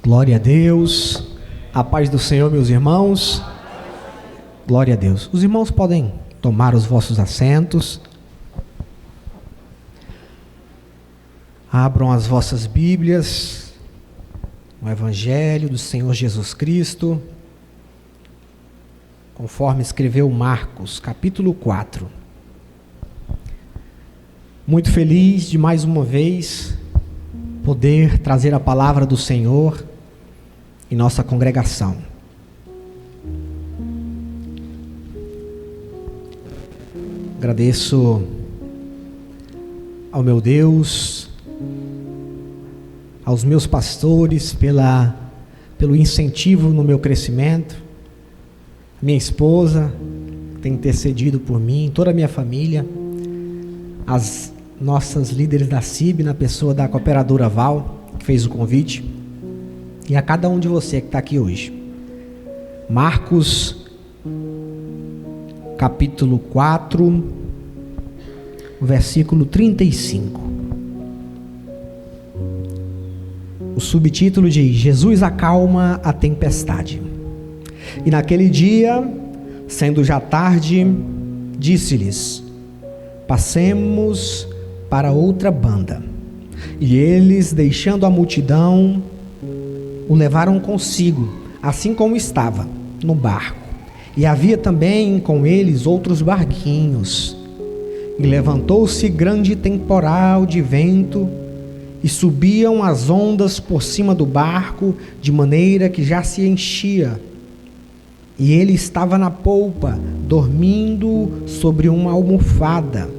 Glória a Deus, a paz do Senhor, meus irmãos. Glória a Deus. Os irmãos podem tomar os vossos assentos. Abram as vossas Bíblias no Evangelho do Senhor Jesus Cristo, conforme escreveu Marcos, capítulo 4. Muito feliz de mais uma vez poder trazer a palavra do Senhor em nossa congregação. Agradeço ao meu Deus, aos meus pastores pelo incentivo no meu crescimento, minha esposa tem intercedido por mim, toda a minha família, as nossas líderes da CIB, na pessoa da cooperadora Val, que fez o convite, e a cada um de você que está aqui hoje. Marcos, capítulo 4, versículo 35. O subtítulo diz: Jesus acalma a tempestade. E naquele dia, sendo já tarde, disse-lhes: passemos para outra banda. E eles, deixando a multidão, o levaram consigo, assim como estava, no barco. E havia também com eles outros barquinhos. E levantou-se grande temporal de vento, e subiam as ondas por cima do barco, de maneira que já se enchia. E ele estava na polpa, dormindo sobre uma almofada.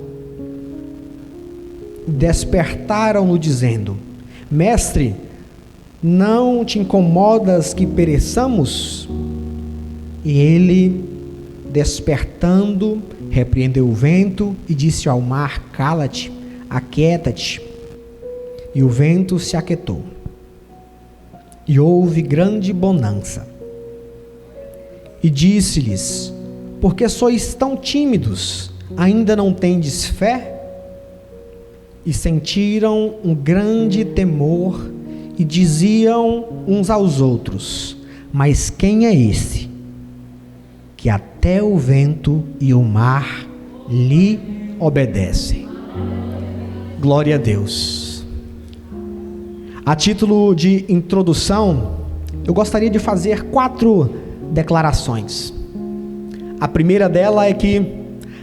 Despertaram-no dizendo: Mestre, não te incomodas que pereçamos? E ele, despertando, repreendeu o vento e disse ao mar: cala-te, aquieta-te. E o vento se aquietou. E houve grande bonança. E disse-lhes: por que sois tão tímidos? Ainda não tendes fé? E sentiram um grande temor e diziam uns aos outros: mas quem é esse, que até o vento e o mar lhe obedecem? Glória a Deus. A título de introdução, eu gostaria de fazer 4 declarações. A primeira dela é que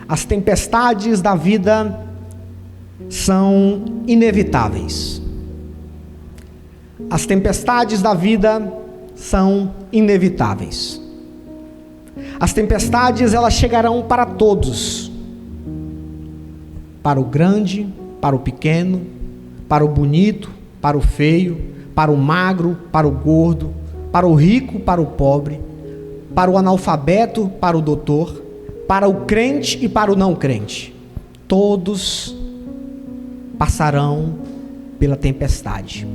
as tempestades da vida são inevitáveis. As tempestades da vida são inevitáveis. As tempestades, elas chegarão para todos. Para o grande, para o pequeno, para o bonito, para o feio, para o magro, para o gordo, para o rico, para o pobre, para o analfabeto, para o doutor, para o crente e para o não crente. Todos passarão pela tempestade.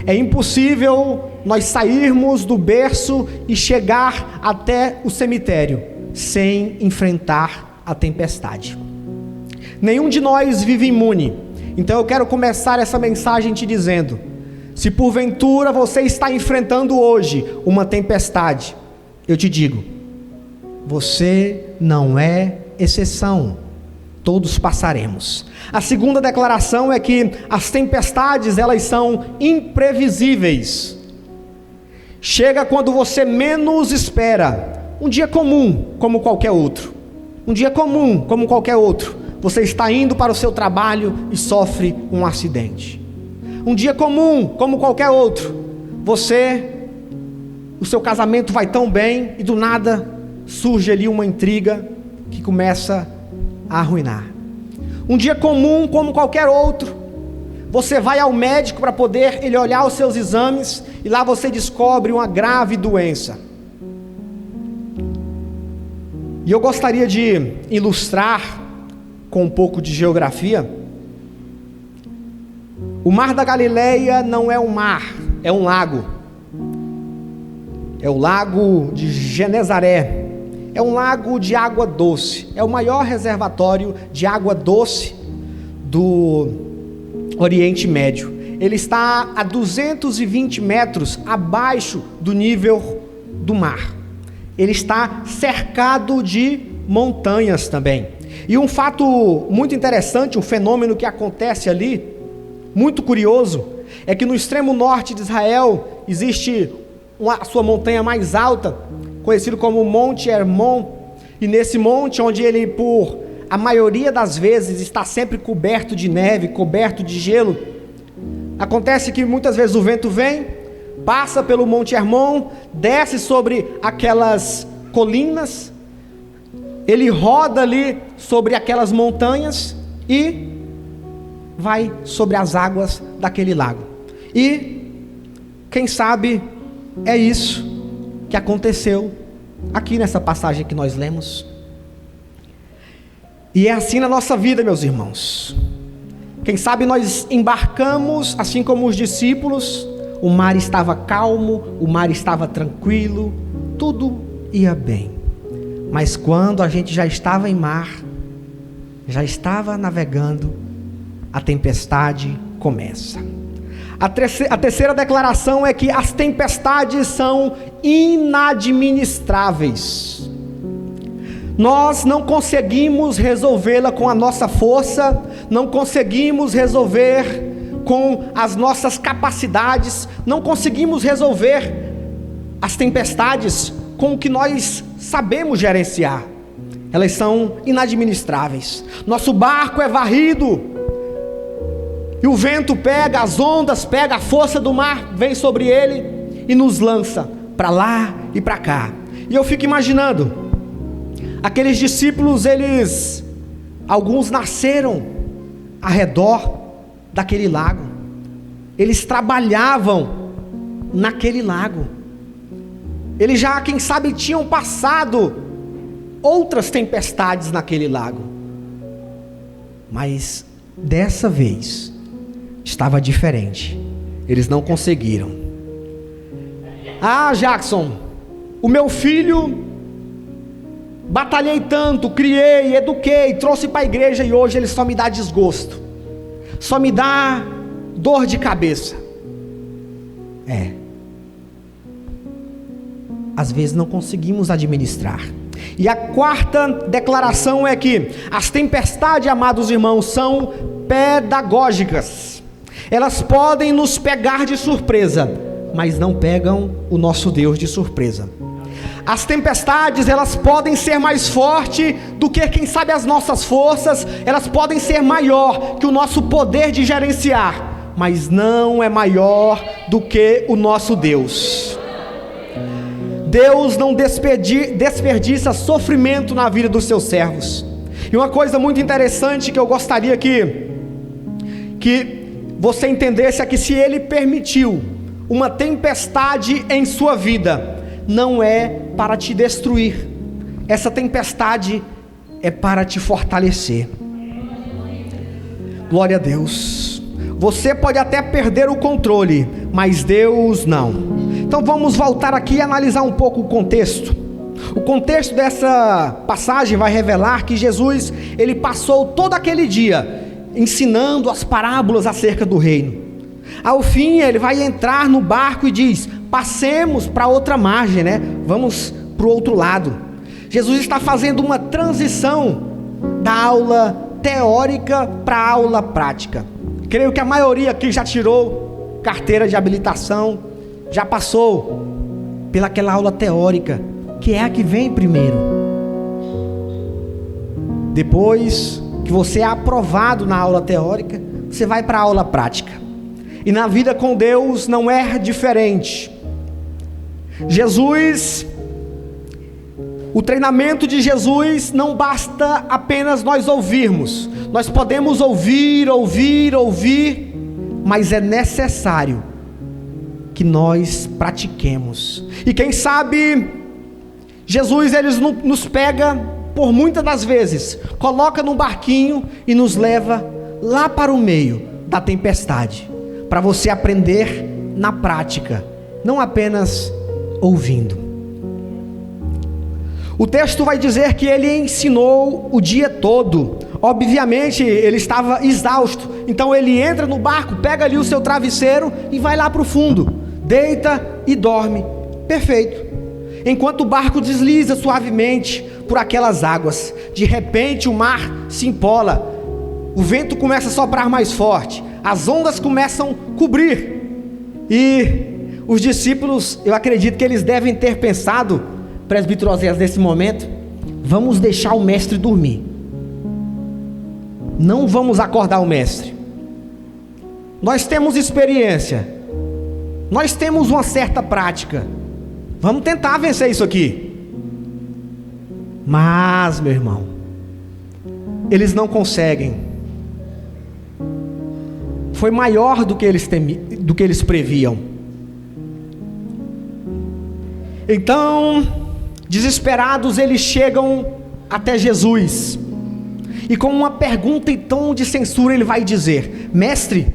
É impossível nós sairmos do berço e chegar até o cemitério sem enfrentar a tempestade. Nenhum de nós vive imune. Então eu quero começar essa mensagem te dizendo: se porventura você está enfrentando hoje uma tempestade, eu te digo, você não é exceção. Todos passaremos. A segunda declaração é que as tempestades, elas são imprevisíveis. Chega quando você menos espera. Um dia comum, como qualquer outro. Um dia comum, como qualquer outro. Você está indo para o seu trabalho e sofre um acidente. Um dia comum, como qualquer outro. O seu casamento vai tão bem e do nada surge ali uma intriga que começa a arruinar. Um dia comum como qualquer outro, você vai ao médico para poder ele olhar os seus exames e lá você descobre uma grave doença. E eu gostaria de ilustrar com um pouco de geografia. O mar da Galileia não é um mar, é um lago. É o lago de Genezaré. É um lago de água doce. É o maior reservatório de água doce do Oriente Médio. ele está a 220 metros abaixo do nível do mar. Ele está cercado de montanhas também. E um fato muito interessante, um fenômeno que acontece ali, muito curioso, é que no extremo norte de Israel existe a sua montanha mais alta, conhecido como Monte Hermon, e nesse monte, onde ele, por a maioria das vezes, está sempre coberto de neve, coberto de gelo, acontece que muitas vezes o vento vem, passa pelo Monte Hermon, desce sobre aquelas colinas, ele roda ali sobre aquelas montanhas e vai sobre as águas daquele lago. E quem sabe é isso que aconteceu aqui nessa passagem que nós lemos. E é assim na nossa vida, meus irmãos. Quem sabe nós embarcamos, assim como os discípulos, o mar estava calmo, o mar estava tranquilo, tudo ia bem. Mas quando a gente já estava em mar, já estava navegando, a tempestade começa. A terceira declaração é que as tempestades são inadministráveis. Nós não conseguimos resolvê-la com a nossa força, não conseguimos resolver com as nossas capacidades, não conseguimos resolver as tempestades com o que nós sabemos gerenciar. Elas são inadministráveis. Nosso barco é varrido, e o vento pega, as ondas pegam, a força do mar vem sobre ele e nos lança para lá e para cá. E eu fico imaginando, aqueles discípulos, alguns nasceram ao redor daquele lago, eles trabalhavam naquele lago, eles já, quem sabe, tinham passado outras tempestades naquele lago, mas dessa vez estava diferente. Eles não conseguiram. Ah, Jackson, o meu filho, batalhei tanto, criei, eduquei, trouxe para a igreja e hoje ele só me dá desgosto, só me dá dor de cabeça. Às vezes não conseguimos administrar. E a quarta declaração é que as tempestades, amados irmãos, são pedagógicas. Elas podem nos pegar de surpresa, mas não pegam o nosso Deus de surpresa. As tempestades, elas podem ser mais fortes do que, quem sabe, as nossas forças, elas podem ser maior que o nosso poder de gerenciar, mas não é maior do que o nosso Deus. Deus não desperdiça sofrimento na vida dos seus servos. E uma coisa muito interessante que eu gostaria que você entendesse é que se Ele permitiu uma tempestade em sua vida, não é para te destruir. Essa tempestade é para te fortalecer. Glória a Deus. Você pode até perder o controle, mas Deus não. Então vamos voltar aqui e analisar um pouco o contexto. O contexto dessa passagem vai revelar que Jesus, ele passou todo aquele dia ensinando as parábolas acerca do reino. Ao fim, ele vai entrar no barco e diz: passemos para outra margem, vamos para o outro lado. Jesus está fazendo uma transição da aula teórica para a aula prática. Creio que a maioria aqui já tirou carteira de habilitação, já passou pelaquela aula teórica, que é a que vem primeiro. Depois que você é aprovado na aula teórica, você vai para a aula prática. E na vida com Deus não é diferente. O treinamento de Jesus não basta apenas nós ouvirmos. Nós podemos ouvir, mas é necessário que nós pratiquemos. E quem sabe, Jesus, ele nos pega por muitas das vezes, coloca num barquinho e nos leva lá para o meio da tempestade, para você aprender na prática, não apenas ouvindo. O texto vai dizer que ele ensinou o dia todo, Obviamente ele estava exausto, então ele entra no barco, pega ali o seu travesseiro e vai lá para o fundo, deita e dorme, perfeito. Enquanto o barco desliza suavemente por aquelas águas, de repente o mar se empola, o vento começa a soprar mais forte, as ondas começam a cobrir, e os discípulos, eu acredito que eles devem ter pensado, presbítero Oséias, nesse momento: vamos deixar o mestre dormir, não vamos acordar o mestre. Nós temos experiência, nós temos uma certa prática, vamos tentar vencer isso aqui. Mas, meu irmão, eles não conseguem. Foi maior do que eles previam. Então, desesperados, eles chegam até Jesus, e com uma pergunta em tom de censura ele vai dizer: mestre,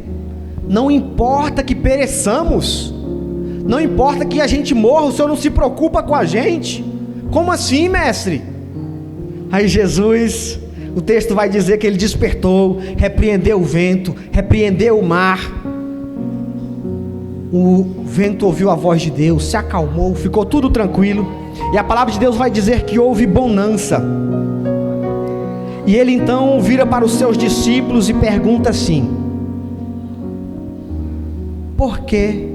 não importa que pereçamos, não importa que a gente morra, o Senhor não se preocupa com a gente? Como assim, mestre? Aí Jesus, o texto vai dizer que ele despertou, repreendeu o vento, repreendeu o mar. O vento ouviu a voz de Deus, se acalmou, ficou tudo tranquilo, e a palavra de Deus vai dizer que houve bonança. E ele então vira para os seus discípulos e pergunta assim: por que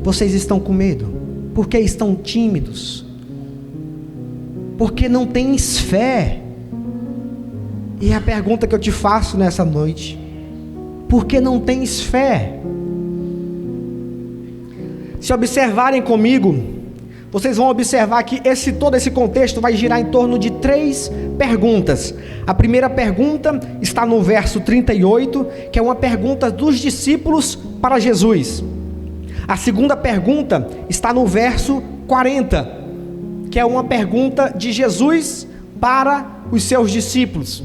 vocês estão com medo? Por que estão tímidos? Porque não tens fé. E a pergunta que eu te faço nessa noite: por que não tens fé? Se observarem comigo, vocês vão observar que todo esse contexto vai girar em torno de 3 perguntas. A primeira pergunta está no verso 38, que é uma pergunta dos discípulos para Jesus. A segunda pergunta está no verso 40, que é uma pergunta de Jesus para os seus discípulos.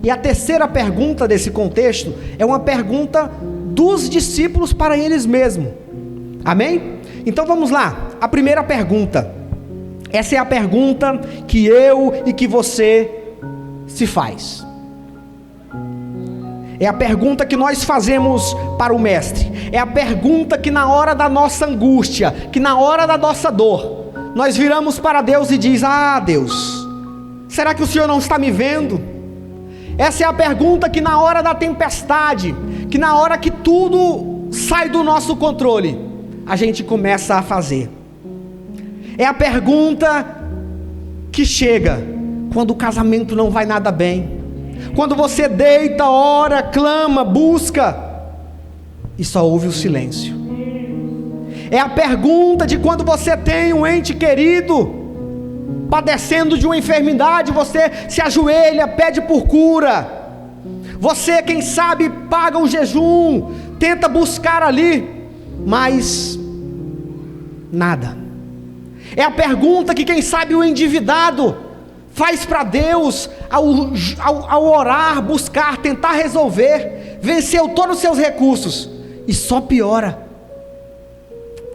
E a terceira pergunta desse contexto é uma pergunta dos discípulos para eles mesmos. Amém? Então vamos lá, a primeira pergunta. Essa é a pergunta que eu e que você se faz. É a pergunta que nós fazemos para o mestre. É a pergunta que na hora da nossa angústia, que na hora da nossa dor, nós viramos para Deus e diz: ah, Deus, será que o Senhor não está me vendo? Essa é a pergunta que na hora da tempestade, que na hora que tudo sai do nosso controle, a gente começa a fazer. É a pergunta que chega quando o casamento não vai nada bem, quando você deita, ora, clama, busca e só ouve o silêncio. É a pergunta de quando você tem um ente querido padecendo de uma enfermidade, você se ajoelha, pede por cura, você, quem sabe, paga um jejum, tenta buscar ali, mas nada. É a pergunta que, quem sabe, o endividado faz para Deus ao orar, buscar, tentar resolver, venceu todos os seus recursos e só piora.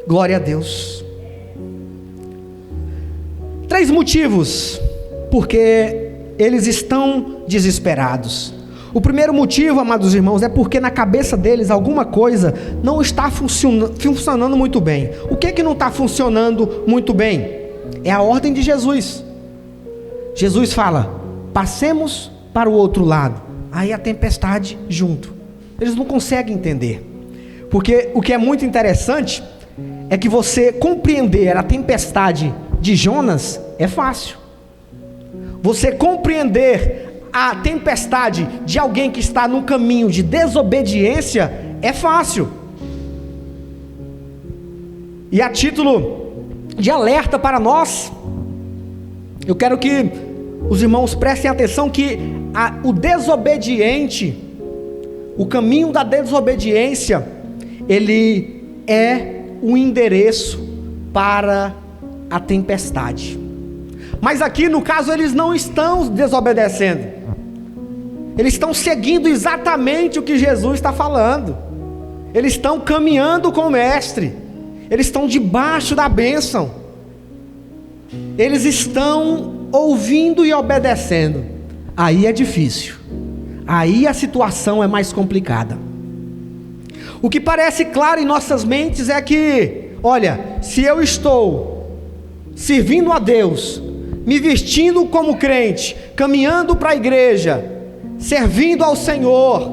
Glória a Deus. 3 motivos porque eles estão desesperados. O primeiro motivo, amados irmãos, é porque na cabeça deles alguma coisa não está funcionando muito bem. O que é que não está funcionando muito bem? É a ordem de Jesus. Jesus fala: passemos para o outro lado. Aí a tempestade junto. Eles não conseguem entender. Porque o que é muito interessante é que você compreender a tempestade de Jonas é fácil. Você compreender a tempestade de alguém que está num caminho de desobediência é fácil. E a título de alerta para nós, eu quero que os irmãos prestem atenção que o desobediente, o caminho da desobediência, ele é o endereço para a tempestade. Mas aqui no caso eles não estão desobedecendo, eles estão seguindo exatamente o que Jesus está falando. Eles estão caminhando com o mestre, eles estão debaixo da bênção, eles estão ouvindo e obedecendo. Aí é difícil, aí a situação é mais complicada. O que parece claro em nossas mentes é que, olha, se eu estou servindo a Deus, me vestindo como crente, caminhando para a igreja, servindo ao Senhor,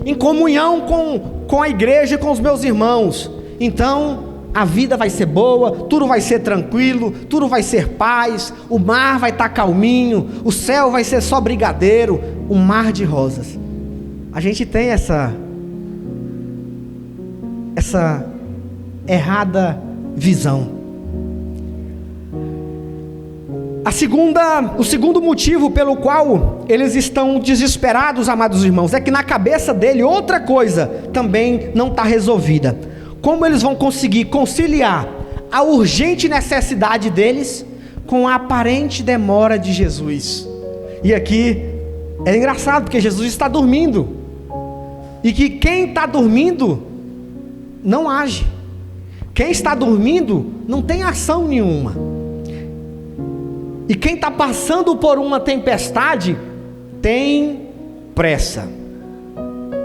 em comunhão com a igreja e com os meus irmãos, então a vida vai ser boa, tudo vai ser tranquilo, tudo vai ser paz, o mar vai estar calminho, o céu vai ser só brigadeiro, um mar de rosas. A gente tem essa errada visão. O segundo motivo pelo qual eles estão desesperados, amados irmãos, é que na cabeça dele outra coisa também não está resolvida. Como eles vão conseguir conciliar a urgente necessidade deles com a aparente demora de Jesus? E aqui é engraçado, porque Jesus está dormindo, e que quem está dormindo não age. Quem está dormindo não tem ação nenhuma. E quem está passando por uma tempestade tem pressa.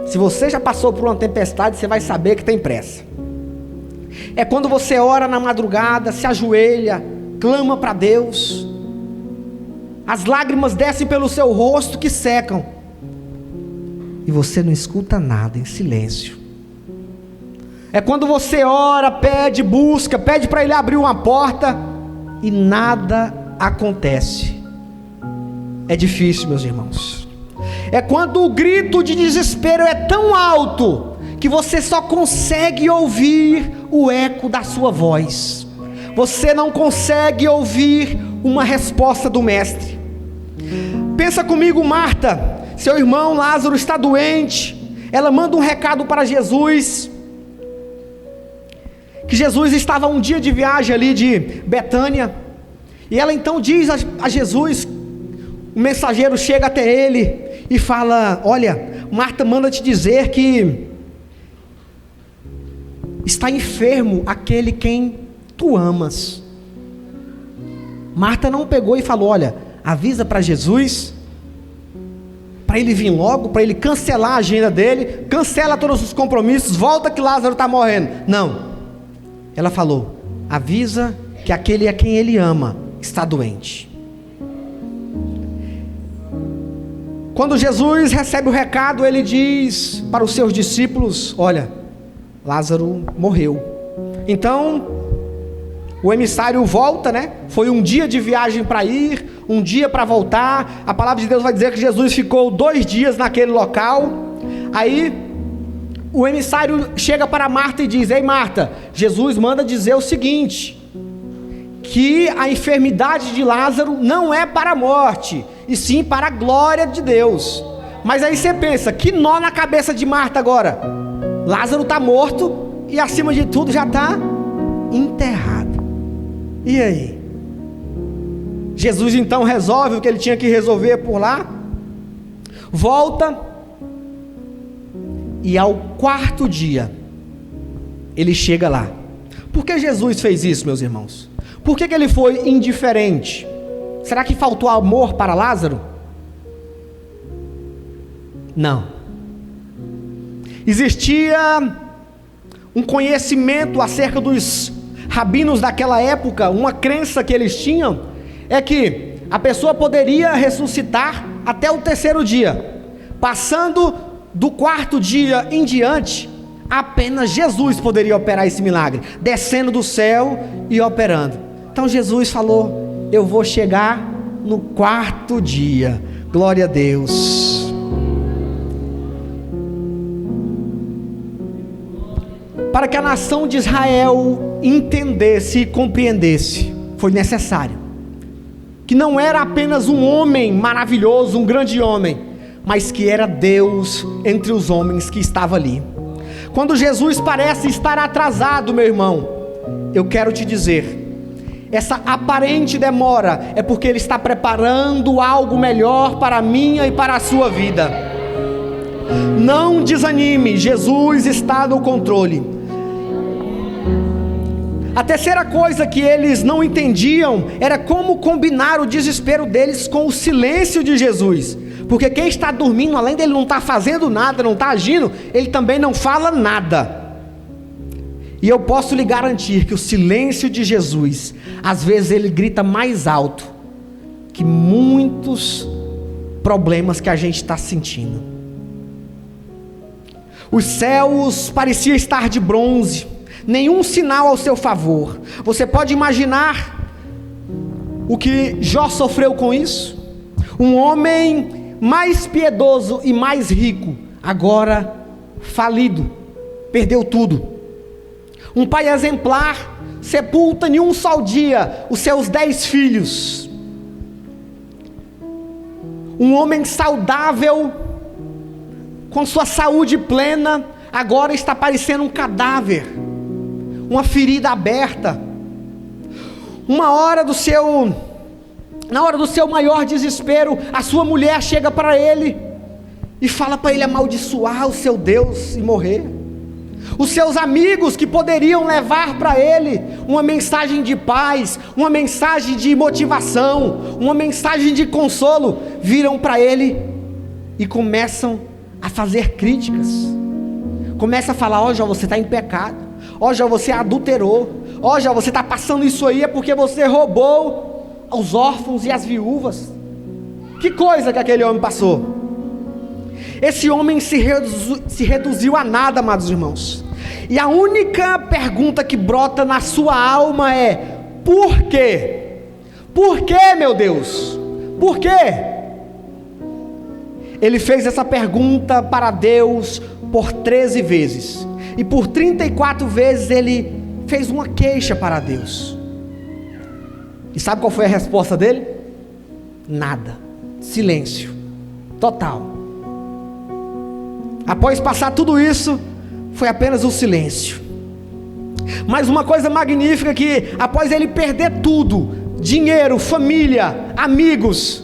Se você já passou por uma tempestade, você vai saber que tem pressa. É quando você ora na madrugada, se ajoelha, clama para Deus, as lágrimas descem pelo seu rosto que secam, e você não escuta nada, em silêncio. É quando você ora, pede, busca, pede para Ele abrir uma porta, e nada acontece. É difícil, meus irmãos. É quando o grito de desespero é tão alto que você só consegue ouvir o eco da sua voz. Você não consegue ouvir uma resposta do mestre. Pensa comigo, Marta, seu irmão Lázaro está doente. Ela manda um recado para Jesus, que Jesus estava um dia de viagem ali de Betânia, e ela então diz a Jesus, o mensageiro chega até ele e fala: olha, Marta manda te dizer que está enfermo aquele quem tu amas. Marta não pegou e falou: olha, avisa para Jesus, para ele vir logo, para ele cancelar a agenda dele, cancela todos os compromissos, volta que Lázaro está morrendo. Não, ela falou: avisa que aquele a quem ele ama está doente. Quando Jesus recebe o recado, ele diz para os seus discípulos: olha, Lázaro morreu. Então o emissário volta, né? Foi um dia de viagem para ir, um dia para voltar. A palavra de Deus vai dizer que Jesus ficou 2 dias naquele local. Aí o emissário chega para Marta e diz: ei Marta, Jesus manda dizer o seguinte, que a enfermidade de Lázaro não é para a morte, e sim para a glória de Deus. Mas aí você pensa, que nó na cabeça de Marta agora. Lázaro está morto e acima de tudo já está enterrado. E aí? Jesus então resolve o que ele tinha que resolver por lá, volta, e ao 4º dia ele chega lá. Por que Jesus fez isso, meus irmãos? Por que ele foi indiferente? Será que faltou amor para Lázaro? Não. Existia um conhecimento acerca dos rabinos daquela época, uma crença que eles tinham, é que a pessoa poderia ressuscitar até o 3º dia. Passando do 4º dia em diante, apenas Jesus poderia operar esse milagre, descendo do céu e operando. Então Jesus falou: eu vou chegar no 4º dia. Glória a Deus. Para que a nação de Israel entendesse e compreendesse, foi necessário que não era apenas um homem maravilhoso, um grande homem, mas que era Deus entre os homens que estava ali. Quando Jesus parece estar atrasado, meu irmão, eu quero te dizer, essa aparente demora é porque Ele está preparando algo melhor para a minha e para a sua vida. Não desanime, Jesus está no controle. A terceira coisa que eles não entendiam era como combinar o desespero deles com o silêncio de Jesus, Porque quem está dormindo, além dele não estar fazendo nada, não está agindo, ele também não fala nada. E eu posso lhe garantir que o silêncio de Jesus, às vezes ele grita mais alto que muitos problemas que a gente está sentindo. Os céus pareciam estar de bronze, nenhum sinal ao seu favor. Você pode imaginar o que Jó sofreu com isso? Um homem mais piedoso e mais rico, agora falido, perdeu tudo. Um pai exemplar sepulta em um só dia os seus 10 filhos. Um homem saudável, com sua saúde plena, agora está parecendo um cadáver, uma ferida aberta. Na hora do seu maior desespero, a sua mulher chega para ele e fala para ele amaldiçoar o seu Deus e morrer. Os seus amigos que poderiam levar para ele uma mensagem de paz, uma mensagem de motivação, uma mensagem de consolo, viram para ele e começam a fazer críticas. Começa a falar: ó Jó, você está em pecado. Ó Jó, você adulterou. Ó Jó, você está passando isso aí é porque você roubou os órfãos e as viúvas. Que coisa que aquele homem passou. Esse homem se reduziu a nada, amados irmãos. E a única pergunta que brota na sua alma é: por quê? Por quê, meu Deus? Por quê? Ele fez essa pergunta para Deus por 13 vezes. E por 34 vezes ele fez uma queixa para Deus. E sabe qual foi a resposta dele? Nada. Silêncio total. Após passar tudo isso, foi apenas o silêncio. Mas uma coisa magnífica que, após ele perder tudo, dinheiro, família, amigos,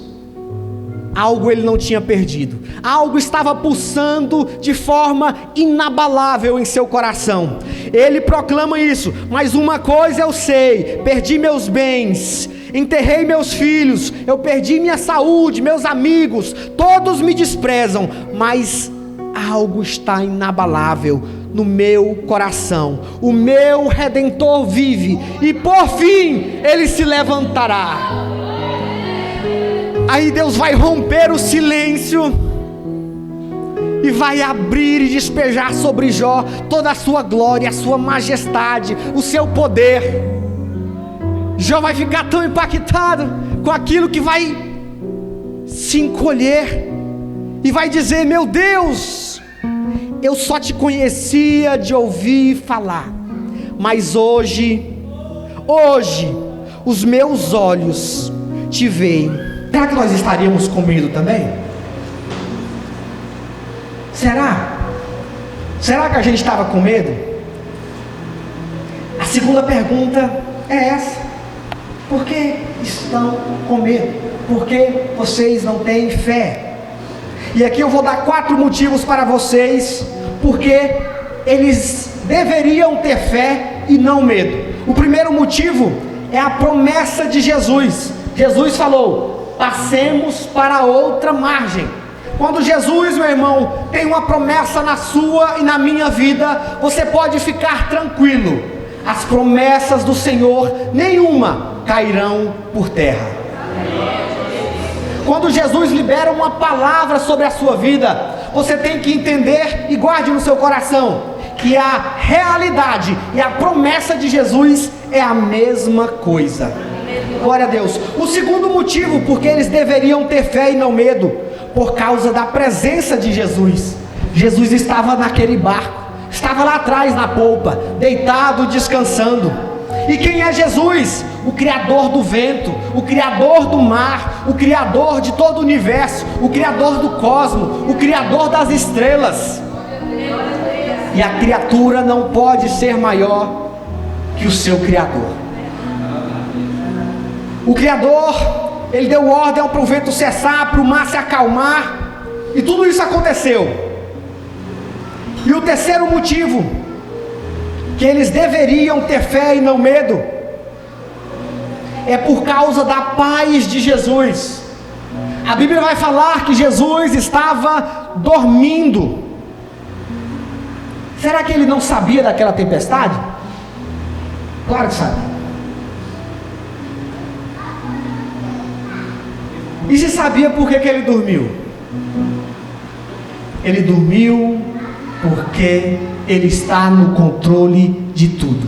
algo ele não tinha perdido. Algo estava pulsando de forma inabalável em seu coração. Ele proclama isso: mas uma coisa eu sei, perdi meus bens, enterrei meus filhos, eu perdi minha saúde, meus amigos, todos me desprezam, mas algo está inabalável no meu coração. O meu Redentor vive e por fim ele se levantará. Aí Deus vai romper o silêncio e vai abrir e despejar sobre Jó toda a sua glória, a sua majestade, o seu poder. Jó vai ficar tão impactado com aquilo que vai se encolher e vai dizer: meu Deus, eu só te conhecia de ouvir falar, mas hoje os meus olhos te veem. Será que nós estaríamos com medo também? Será? Será que a gente estava com medo? A segunda pergunta é essa: por que estão com medo? Por que vocês não têm fé? E aqui eu vou dar 4 motivos para vocês, porque eles deveriam ter fé e não medo. O primeiro motivo é a promessa de Jesus. Jesus falou: passemos para outra margem. Quando Jesus, meu irmão, tem uma promessa na sua e na minha vida, você pode ficar tranquilo. As promessas do Senhor, nenhuma cairão por terra. Quando Jesus libera uma palavra sobre a sua vida, você tem que entender e guarde no seu coração que a realidade e a promessa de Jesus é a mesma coisa. Glória a Deus. O segundo motivo porque eles deveriam ter fé e não medo, por causa da presença de Jesus. Jesus estava naquele barco, estava lá atrás na polpa, deitado, descansando. E quem é Jesus? O Criador do vento, o Criador do mar, o Criador de todo o universo, o Criador do cosmos, o Criador das estrelas. E a criatura não pode ser maior que o seu Criador. O Criador, Ele deu ordem para o vento cessar, para o mar se acalmar, e tudo isso aconteceu. E o terceiro motivo que eles deveriam ter fé e não medo é por causa da paz de Jesus. A Bíblia vai falar que Jesus estava dormindo. Será que ele não sabia daquela tempestade? Claro que sabia. E se sabia por que ele dormiu? Ele dormiu porque ele está no controle de tudo.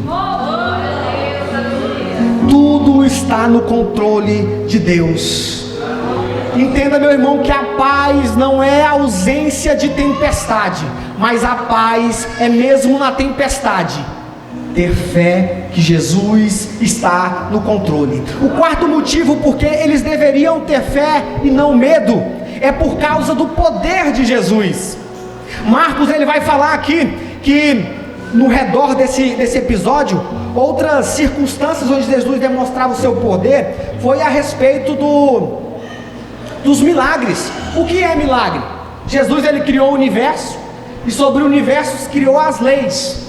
Tudo está no controle de Deus. Entenda, meu irmão, que a paz não é a ausência de tempestade, mas a paz é mesmo na tempestade ter fé que Jesus está no controle. O quarto motivo porque eles deveriam ter fé e não medo é por causa do poder de Jesus. Marcos ele vai falar aqui que no redor desse episódio, outras circunstâncias onde Jesus demonstrava o seu poder foi a respeito dos milagres. O que é milagre? Jesus ele criou o universo e sobre o universo criou as leis.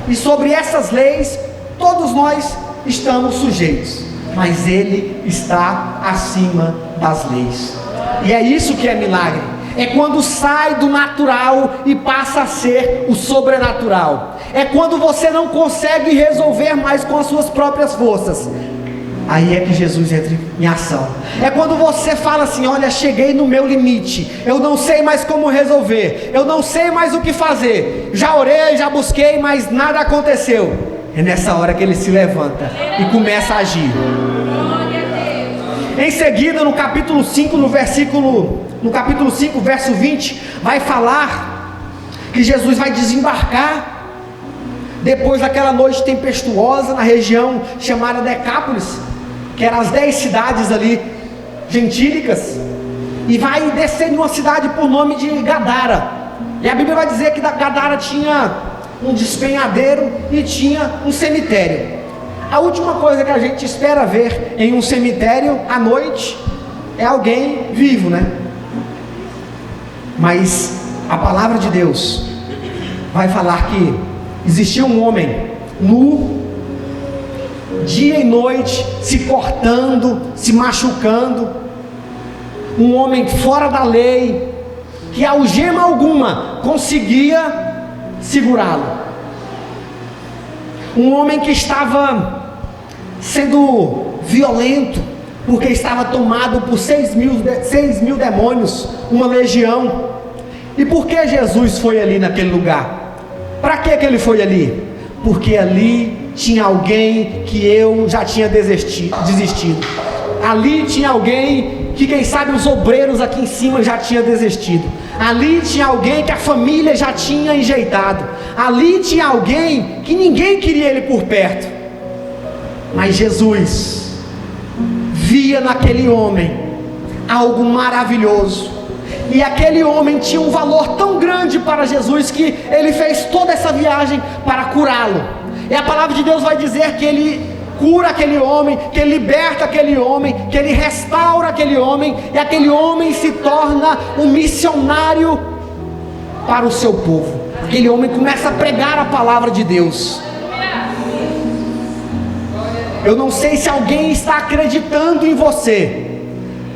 E sobre essas leis, todos nós estamos sujeitos, mas Ele está acima das leis. E é isso que é milagre. É quando sai do natural e passa a ser o sobrenatural. É quando você não consegue resolver mais com as suas próprias forças. Aí é que Jesus entra em ação. É quando você fala assim: olha, cheguei no meu limite, eu não sei mais como resolver, eu não sei mais o que fazer, já orei, já busquei, mas nada aconteceu. É nessa hora que ele se levanta e começa a agir. Em seguida, no capítulo 5, no capítulo 5, verso 20, vai falar que Jesus vai desembarcar depois daquela noite tempestuosa na região chamada Decápolis, que eram as 10 cidades ali gentílicas, e vai descer em uma cidade por nome de Gadara. E a Bíblia vai dizer que Gadara tinha um despenhadeiro e tinha um cemitério. A última coisa que a gente espera ver em um cemitério à noite é alguém vivo, né? Mas a palavra de Deus vai falar que existia um homem nu, dia e noite, se cortando, se machucando, um homem fora da lei, que algema alguma conseguia segurá-lo, um homem que estava sendo violento, porque estava tomado por 6 mil demônios, uma legião. E por que Jesus foi ali naquele lugar? Para que ele foi ali? Porque ali tinha alguém que eu já tinha desistido. Ali tinha alguém que, quem sabe, os obreiros aqui em cima já tinha desistido. Ali tinha alguém que a família já tinha enjeitado. Ali tinha alguém que ninguém queria ele por perto. Mas Jesus via naquele homem algo maravilhoso. E aquele homem tinha um valor tão grande para Jesus que ele fez toda essa viagem para curá-lo. E a palavra de Deus vai dizer que ele cura aquele homem, que ele liberta aquele homem, que ele restaura aquele homem, e aquele homem se torna um missionário para o seu povo. Aquele homem começa a pregar a palavra de Deus. Eu não sei se alguém está acreditando em você.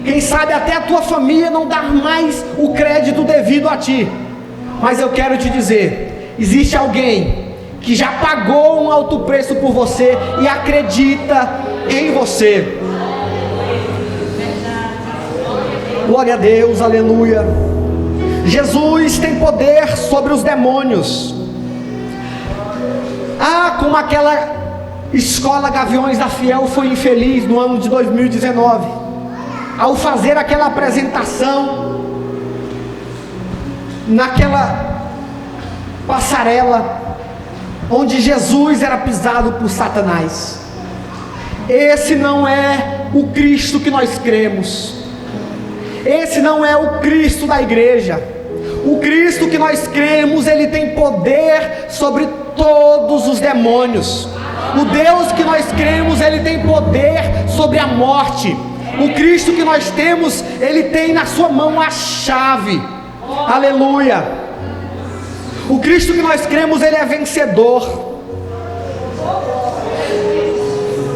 Quem sabe até a tua família não dá mais o crédito devido a ti. Mas eu quero te dizer, existe alguém que já pagou um alto preço por você e acredita em você. Glória a Deus, aleluia. Jesus tem poder sobre os demônios. Como aquela escola Gaviões da Fiel foi infeliz no ano de 2019, ao fazer aquela apresentação naquela passarela onde Jesus era pisado por Satanás. Esse não é o Cristo que nós cremos. Esse não é o Cristo da igreja. O Cristo que nós cremos, ele tem poder sobre todos os demônios. O Deus que nós cremos, ele tem poder sobre a morte. O Cristo que nós temos, ele tem na sua mão a chave. Aleluia. O Cristo que nós cremos, ele é vencedor.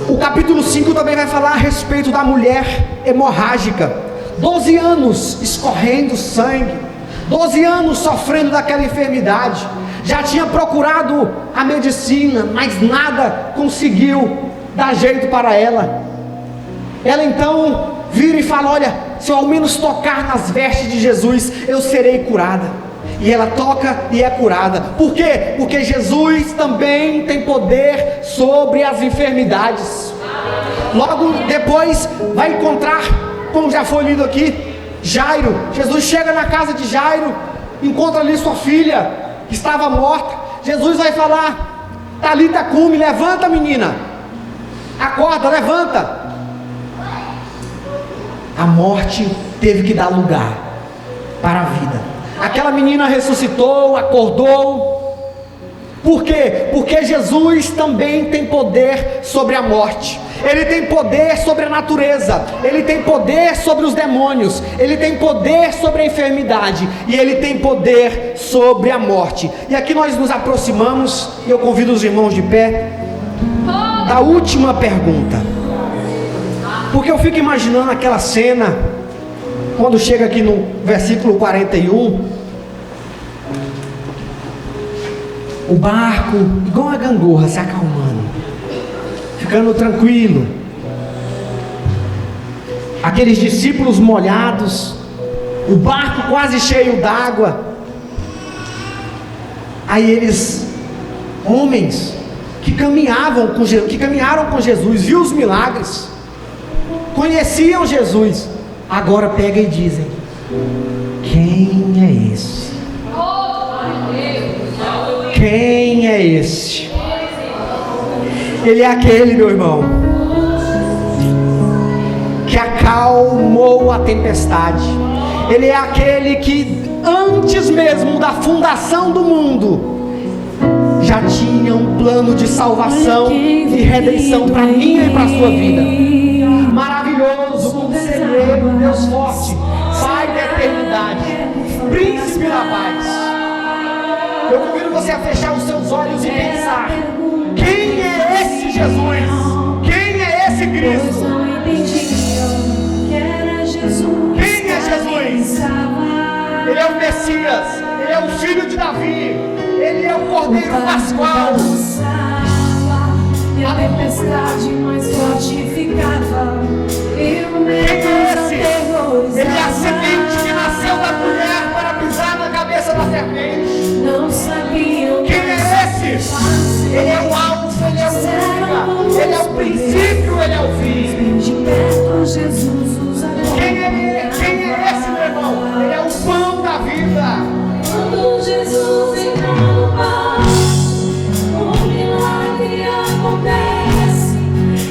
O capítulo 5 também vai falar a respeito da mulher hemorrágica, 12 anos escorrendo sangue, 12 anos sofrendo daquela enfermidade, já tinha procurado a medicina, mas nada conseguiu dar jeito para ela. Ela então vira e fala: olha, se eu ao menos tocar nas vestes de Jesus, eu serei curada. E ela toca e é curada. Por quê? Porque Jesus também tem poder sobre as enfermidades. Logo depois vai encontrar, como já foi lido aqui, Jairo. Jesus chega na casa de Jairo, encontra ali sua filha, que estava morta. Jesus vai falar: Talita cumi, levanta, menina, acorda, levanta. A morte teve que dar lugar para a vida. Aquela menina ressuscitou, acordou. Por quê? Porque Jesus também tem poder sobre a morte. Ele tem poder sobre a natureza. Ele tem poder sobre os demônios. Ele tem poder sobre a enfermidade. E Ele tem poder sobre a morte. E aqui nós nos aproximamos, e eu convido os irmãos de pé, da última pergunta. Porque eu fico imaginando aquela cena, quando chega aqui no versículo 41, o barco, igual a gangorra, se acalmando, ficando tranquilo, aqueles discípulos molhados, o barco quase cheio d'água. Aí eles, homens que caminharam com Jesus, viu os milagres, conheciam Jesus, agora pegam e dizem: quem é esse? Quem é esse? Ele é aquele, meu irmão, que acalmou a tempestade. Ele é aquele que antes mesmo da fundação do mundo já tinha um plano de salvação e redenção para mim e para a sua vida. Maravilhoso, conselheiro, Deus forte, Pai da eternidade, Príncipe da paz. Eu convido você a fechar os seus olhos e pensar: quem é esse Jesus? Quem é esse Cristo? Quem é Jesus? Ele é o Messias, Ele é o Filho de Davi, Ele é o Cordeiro Pascual. A tempestade mais forte ficava. Quem é esse? Ele é a semente que nasceu da mulher para pisar na cabeça da serpente. Não sabiam. Quem é esse? Ele é o alfa, Ele é o ômega, Ele é o princípio, Ele é o fim. De perto Jesus os amou. Quem é esse, meu irmão? Ele é o pão da vida. Quando Jesus entra no barco, um milagre acontece.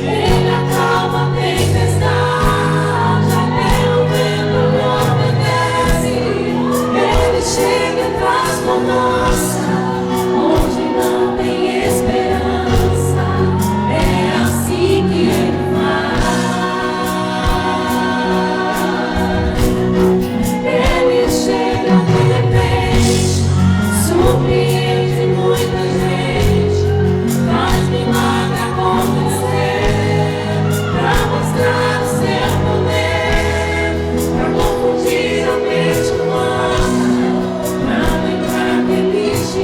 Ele acalma a tempestade, até o vento não obedece. Ele chega e traz bonança onde não tem esperança. É assim que Ele faz. Ele chega de repente, surpreende muita gente, faz milagre acontecer, pra mostrar o seu poder, pra confundir a mente humana, pra lembrar que Ele te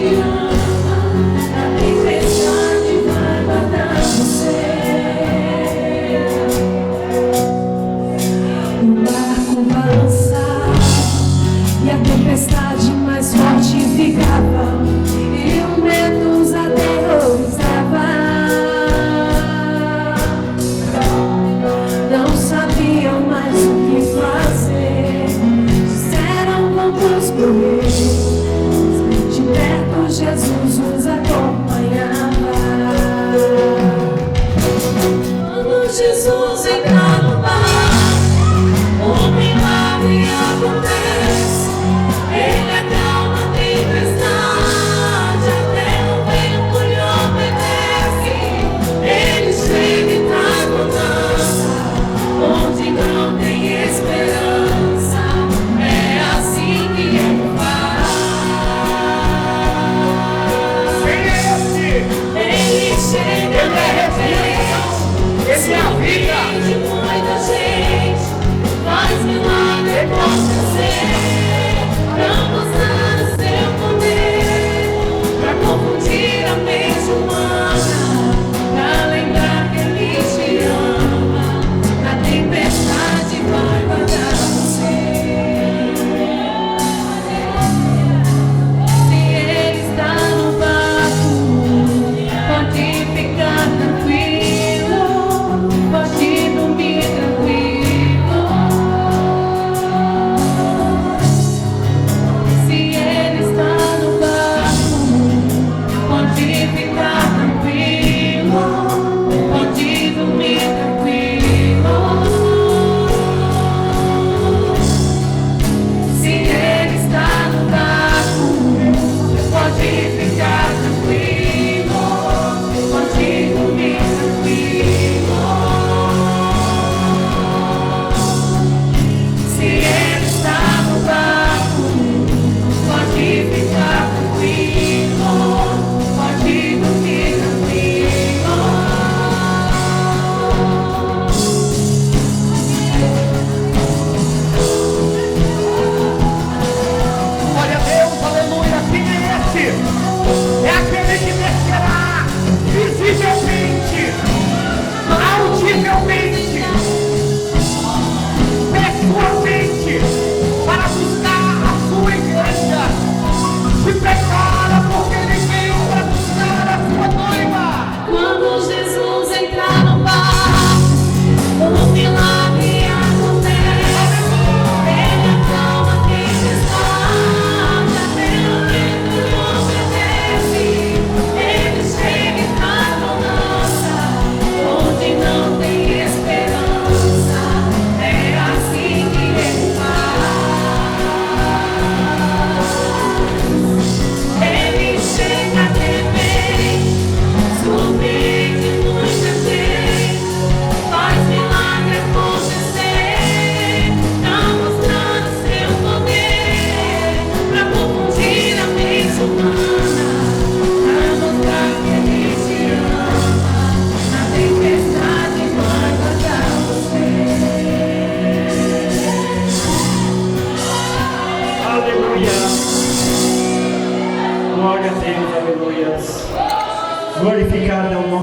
Glória a Deus, aleluia. Glorificado é o nome